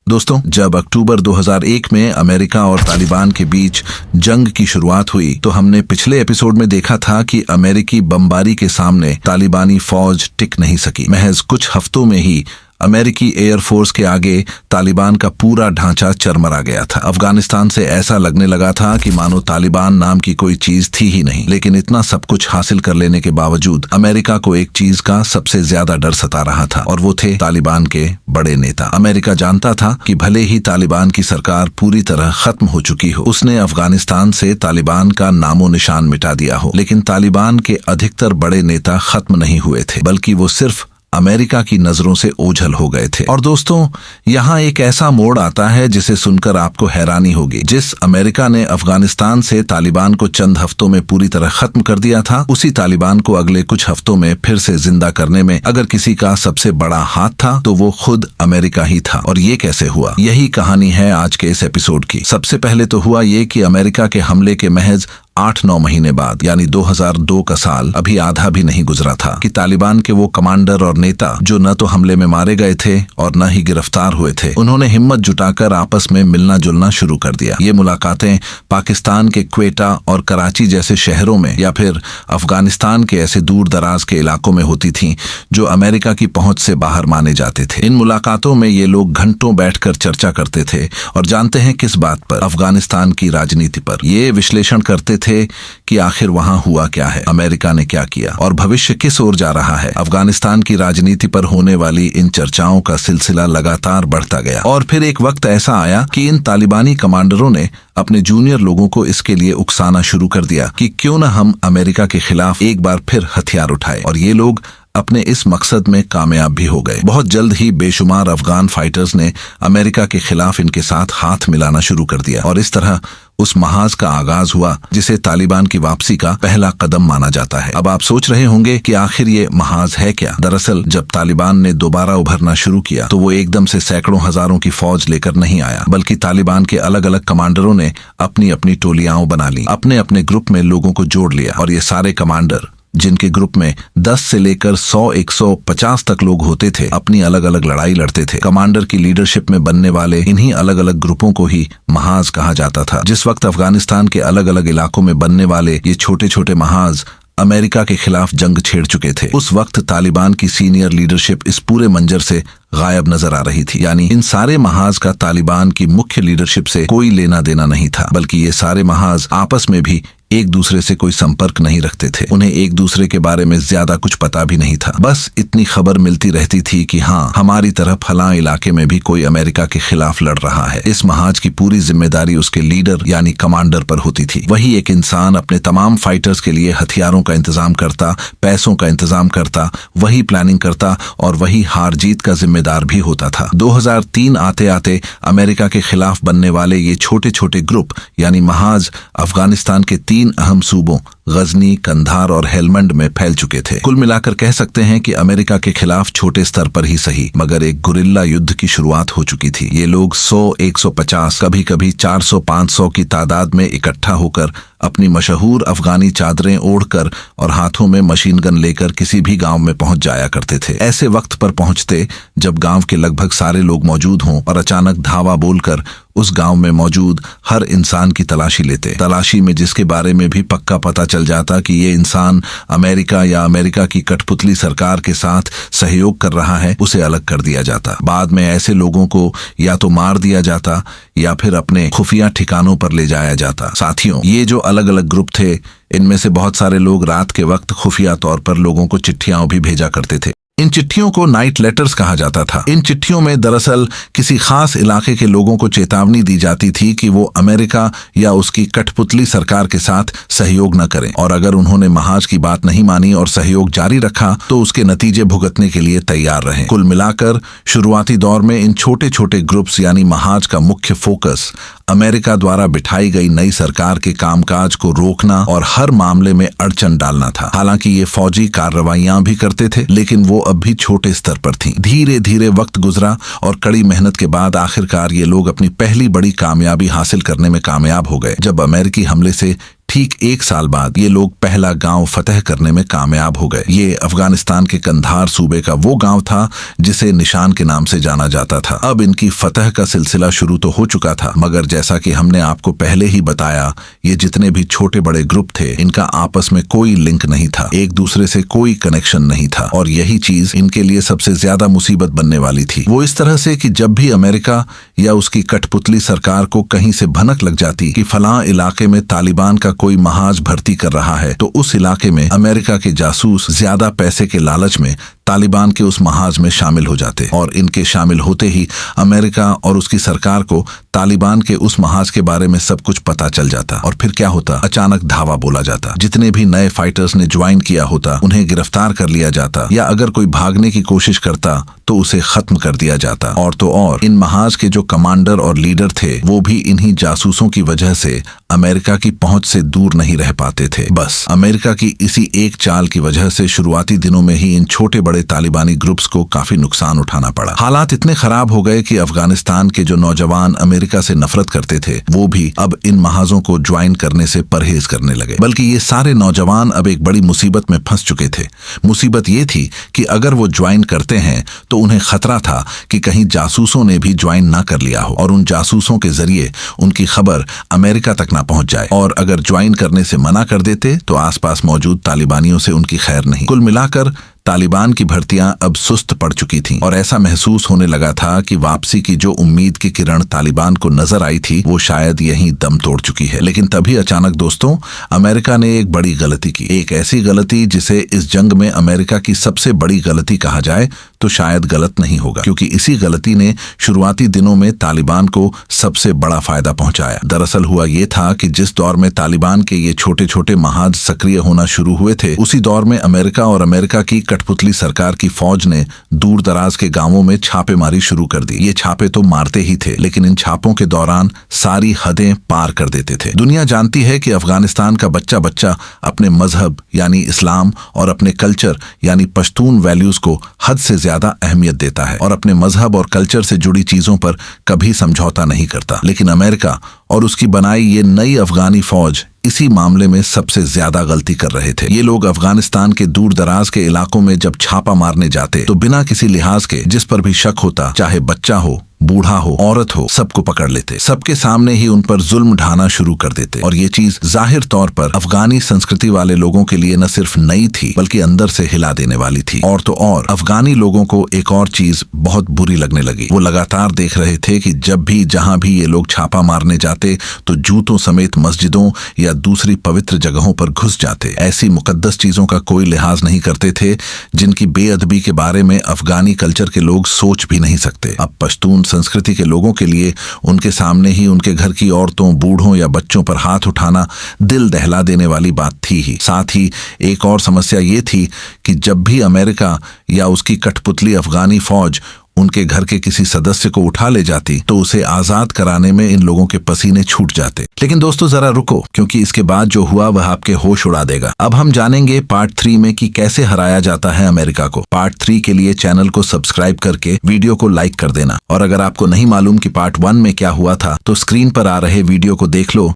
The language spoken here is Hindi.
दोस्तों, जब अक्टूबर 2001 में अमेरिका और तालिबान के बीच जंग की शुरुआत हुई तो हमने पिछले एपिसोड में देखा था कि अमेरिकी बमबारी के सामने तालिबानी फौज टिक नहीं सकी। महज कुछ हफ्तों में ही अमेरिकी एयरफोर्स के आगे तालिबान का पूरा ढांचा चरमरा गया था। अफगानिस्तान से ऐसा लगने लगा था कि मानो तालिबान नाम की कोई चीज थी ही नहीं। लेकिन इतना सब कुछ हासिल कर लेने के बावजूद अमेरिका को एक चीज का सबसे ज्यादा डर सता रहा था और वो थे तालिबान के बड़े नेता। अमेरिका जानता था कि भले ही तालिबान की सरकार पूरी तरह खत्म हो चुकी हो, उसने अफगानिस्तान से तालिबान का नामो निशान मिटा दिया हो, लेकिन तालिबान के अधिकतर बड़े नेता खत्म नहीं हुए थे, बल्कि वो सिर्फ अमेरिका की नजरों से ओझल हो गए थे। और दोस्तों, यहाँ एक ऐसा मोड़ आता है जिसे सुनकर आपको हैरानी होगी। जिस अमेरिका ने अफगानिस्तान से तालिबान को चंद हफ्तों में पूरी तरह खत्म कर दिया था, उसी तालिबान को अगले कुछ हफ्तों में फिर से जिंदा करने में अगर किसी का सबसे बड़ा हाथ था तो वो खुद अमेरिका ही था। और ये कैसे हुआ, यही कहानी है आज के इस एपिसोड की। सबसे पहले तो हुआ ये कि अमेरिका के हमले के महज 8-9 महीने बाद, यानी 2002 का साल अभी आधा भी नहीं गुजरा था कि तालिबान के वो कमांडर और नेता जो न तो हमले में मारे गए थे और न ही गिरफ्तार हुए थे, उन्होंने हिम्मत जुटाकर आपस में मिलना जुलना शुरू कर दिया। ये मुलाकातें पाकिस्तान के क्वेटा और कराची जैसे शहरों में या फिर अफगानिस्तान के ऐसे दूर दराज के इलाकों में होती थीं जो अमेरिका की पहुंच से बाहर माने जाते थे। इन मुलाकातों में ये लोग घंटों बैठकर चर्चा करते थे और जानते हैं किस बात पर? अफगानिस्तान की राजनीति पर। ये विश्लेषण करते थे कि आखिर वहां हुआ क्या है, अमेरिका ने क्या किया और भविष्य किस ओर जा रहा है। अफगानिस्तान की राजनीति पर होने वाली इन चर्चाओं का सिलसिला लगातार बढ़ता गया और फिर एक वक्त ऐसा आया कि इन तालिबानी कमांडरों ने अपने जूनियर लोगों को इसके लिए उकसाना शुरू कर दिया कि क्यों न हम अमेरिका के खिलाफ एक बार फिर हथियार उठाए। और ये लोग अपने इस मकसद में कामयाब भी हो गए। बहुत जल्द ही बेशुमार अफगान फाइटर्स ने अमेरिका के खिलाफ इनके साथ हाथ मिलाना शुरू कर दिया और इस तरह उस महाज का आगाज हुआ जिसे तालिबान की वापसी का पहला कदम माना जाता है। अब आप सोच रहे होंगे कि आखिर ये महाज है क्या? दरअसल जब तालिबान ने दोबारा उभरना शुरू किया तो वो एकदम से सैकड़ों हजारों की फौज लेकर नहीं आया, बल्कि तालिबान के अलग अलग कमांडरों ने अपनी अपनी टोलियां बना ली, अपने अपने ग्रुप में लोगों को जोड़ लिया और ये सारे कमांडर, जिनके ग्रुप में 10 से लेकर 100-150 तक लोग होते थे, अपनी अलग अलग लड़ाई लड़ते थे। कमांडर की लीडरशिप में बनने वाले इन्हीं अलग अलग ग्रुपों को ही महाज कहा जाता था। जिस वक्त अफगानिस्तान के अलग अलग इलाकों में बनने वाले ये छोटे छोटे महाज अमेरिका के खिलाफ जंग छेड़ चुके थे, उस वक्त तालिबान की सीनियर लीडरशिप इस पूरे मंजर से गायब नजर आ रही थी। यानी इन सारे महाज का तालिबान की मुख्य लीडरशिप से कोई लेना देना नहीं था, बल्कि ये सारे महाज आपस में भी एक दूसरे से कोई संपर्क नहीं रखते थे। उन्हें एक दूसरे के बारे में ज्यादा कुछ पता भी नहीं था। बस इतनी खबर मिलती रहती थी कि हाँ, हमारी तरफ फलां इलाके में भी कोई अमेरिका के खिलाफ लड़ रहा है। इस महाज की पूरी जिम्मेदारी उसके लीडर यानी कमांडर पर होती थी। वही एक इंसान अपने तमाम फाइटर्स के लिए हथियारों का इंतजाम करता, पैसों का इंतजाम करता, वही प्लानिंग करता और वही हार जीत का जिम्मेदार भी होता था। 2003 आते आते अमेरिका के खिलाफ बनने वाले ये छोटे छोटे ग्रुप यानी महाज अफगानिस्तान के 3 अहम सूबों गजनी, कंधार और हेलमंड में फैल चुके थे। कुल मिलाकर कह सकते हैं कि अमेरिका के खिलाफ छोटे स्तर पर ही सही मगर एक गुरिल्ला युद्ध की शुरुआत हो चुकी थी। ये लोग 100-150 कभी कभी 400-500 की तादाद में इकट्ठा होकर अपनी मशहूर अफगानी चादरें ओढ़कर और हाथों में मशीन गन लेकर किसी भी गांव में पहुंच जाया करते थे। ऐसे वक्त पर पहुंचते जब गांव के लगभग सारे लोग मौजूद हों और अचानक धावा बोलकर उस गांव में मौजूद हर इंसान की तलाशी लेते। तलाशी में जिसके बारे में भी पक्का पता चल जाता कि ये इंसान अमेरिका या अमेरिका की कठपुतली सरकार के साथ सहयोग कर रहा है, उसे अलग कर दिया जाता। बाद में ऐसे लोगों को या तो मार दिया जाता या फिर अपने खुफिया ठिकानों पर ले जाया जाता। साथियों, ये जो अलग अलग ग्रुप थे, इनमें से बहुत सारे लोग रात के वक्त खुफिया तौर पर लोगों को चिट्ठियां भी भेजा करते थे। इन चिट्ठियों को नाइट लेटर्स कहा जाता था। इन चिट्ठियों में दरअसल किसी खास इलाके के लोगों को चेतावनी दी जाती थी कि वो अमेरिका या उसकी कठपुतली सरकार के साथ सहयोग न करें और अगर उन्होंने महाज की बात नहीं मानी और सहयोग जारी रखा तो उसके नतीजे भुगतने के लिए तैयार रहें। कुल मिलाकर शुरुआती दौर में इन छोटे छोटे ग्रुप्स यानी महाज का मुख्य फोकस अमेरिका द्वारा बिठाई गई नई सरकार के कामकाज को रोकना और हर मामले में अड़चन डालना था। हालांकि ये फौजी कार्रवाइयां भी करते थे, लेकिन वो अब भी छोटे स्तर पर थीं। धीरे धीरे वक्त गुजरा और कड़ी मेहनत के बाद आखिरकार ये लोग अपनी पहली बड़ी कामयाबी हासिल करने में कामयाब हो गए जब अमेरिकी हमले से ठीक 1 साल बाद ये लोग पहला गांव फतह करने में कामयाब हो गए। ये अफगानिस्तान के कंधार सूबे का वो गांव था जिसे निशान के नाम से जाना जाता था। अब इनकी फतह का सिलसिला शुरू तो हो चुका था, मगर जैसा कि हमने आपको पहले ही बताया, ये जितने भी छोटे बड़े ग्रुप थे इनका आपस में कोई लिंक नहीं था, एक दूसरे से कोई कनेक्शन नहीं था। और यही चीज इनके लिए सबसे ज्यादा मुसीबत बनने वाली थी। वो इस तरह से कि जब भी अमेरिका या उसकी कठपुतली सरकार को कहीं से भनक लग जाती कि फलां इलाके में तालिबान का कोई महाज भर्ती कर रहा है, तो उस इलाके में अमेरिका के जासूस ज्यादा पैसे के लालच में तालिबान के उस महाज में शामिल हो जाते और इनके शामिल होते ही अमेरिका और उसकी सरकार को तालिबान के उस महाज के बारे में सब कुछ पता चल जाता। और फिर क्या होता, अचानक धावा बोला जाता। जितने भी नए फाइटर्स ने ज्वाइन किया होता उन्हें गिरफ्तार कर लिया जाता, या अगर कोई भागने की कोशिश करता तो उसे खत्म कर दिया जाता। और तो और इन महाज के जो कमांडर और लीडर थे वो भी इन्हीं जासूसों की वजह से अमेरिका की पहुंच से दूर नहीं रह पाते थे। बस अमेरिका की इसी एक चाल की वजह से शुरुआती दिनों में ही इन छोटे बड़े तालिबानी ग्रुप्स को काफी नुकसान उठाना पड़ा। हालात इतने खराब हो गए कि अफगानिस्तान के जो नौजवान अमेरिका से नफरत करते थे वो भी अब इन महाजों को ज्वाइन करने से परहेज करने लगे। बल्कि ये सारे नौजवान अब एक बड़ी मुसीबत में फंस चुके थे। मुसीबत ये थी कि अगर वो ज्वाइन करते हैं तो उन्हें खतरा था कि कहीं जासूसों ने भी ज्वाइन ना कर लिया हो और उन जासूसों के जरिए उनकी खबर अमेरिका तक ना पहुंच जाए। और अगर ज्वाइन करने से मना कर देते तो आसपास मौजूद तालिबानियों से उनकी खैर नहीं। कुल मिलाकर तालिबान की भर्तियां अब सुस्त पड़ चुकी थीं और ऐसा महसूस होने लगा था कि वापसी की जो उम्मीद की किरण तालिबान को नजर आई थी वो शायद यहीं दम तोड़ चुकी है। लेकिन तभी अचानक दोस्तों अमेरिका ने एक बड़ी गलती की, एक ऐसी गलती जिसे इस जंग में अमेरिका की सबसे बड़ी गलती कहा जाए तो शायद गलत नहीं होगा, क्योंकि इसी गलती ने शुरुआती दिनों में तालिबान को सबसे बड़ा फायदा पहुंचाया। दरअसल हुआ ये था कि जिस दौर में तालिबान के ये छोटे छोटे महाज सक्रिय होना शुरू हुए थे उसी दौर में अमेरिका और अमेरिका की कठपुतली सरकार की फौज ने दूर दराज के गांवों में छापेमारी शुरू कर दी। ये छापे तो मारते ही थे, लेकिन इन छापों के दौरान सारी हदें पार कर देते थे। दुनिया जानती है कि अफगानिस्तान का बच्चा बच्चा अपने मजहब यानी इस्लाम और अपने कल्चर यानी पश्तून वैल्यूज को हद से ज्यादा अहमियत देता है और अपने मजहब और कल्चर से जुड़ी चीजों पर कभी समझौता नहीं करता। लेकिन अमेरिका और उसकी बनाई ये नई अफगानी फौज इसी मामले में सबसे ज्यादा गलती कर रहे थे। ये लोग अफगानिस्तान के दूर दराज के इलाकों में जब छापा मारने जाते तो बिना किसी लिहाज के जिस पर भी शक होता, चाहे बच्चा हो, बूढ़ा हो, औरत हो, सबको पकड़ लेते, सबके सामने ही उन पर जुल्म ढाना शुरू कर देते। और ये चीज जाहिर तौर पर अफगानी संस्कृति वाले लोगों के लिए न सिर्फ नई थी बल्कि अंदर से हिला देने वाली थी। और तो और अफगानी लोगों को एक और चीज बहुत बुरी लगने लगी। वो लगातार देख रहे थे कि जब भी जहां भी ये लोग छापा मारने जाते तो जूतों समेत मस्जिदों या दूसरी पवित्र जगहों पर घुस जाते। ऐसी मुकद्दस चीजों का कोई लिहाज नहीं करते थे जिनकी बेअदबी के बारे में अफगानी कल्चर के लोग सोच भी नहीं सकते। अब पश्तून संस्कृति के लोगों के लिए उनके सामने ही उनके घर की औरतों, बूढ़ों या बच्चों पर हाथ उठाना दिल दहला देने वाली बात थी ही। साथ ही एक और समस्या ये थी कि जब भी अमेरिका या उसकी कठपुतली अफगानी फौज उनके घर के किसी सदस्य को उठा ले जाती तो उसे आजाद कराने में इन लोगों के पसीने छूट जाते। लेकिन दोस्तों जरा रुको, क्योंकि इसके बाद जो हुआ वह आपके होश उड़ा देगा। अब हम जानेंगे पार्ट 3 में कि कैसे हराया जाता है अमेरिका को। पार्ट 3 के लिए चैनल को सब्सक्राइब करके वीडियो को लाइक कर देना। और अगर आपको नहीं मालूम कि पार्ट 1 में क्या हुआ था तो स्क्रीन पर आ रहे वीडियो को देख लो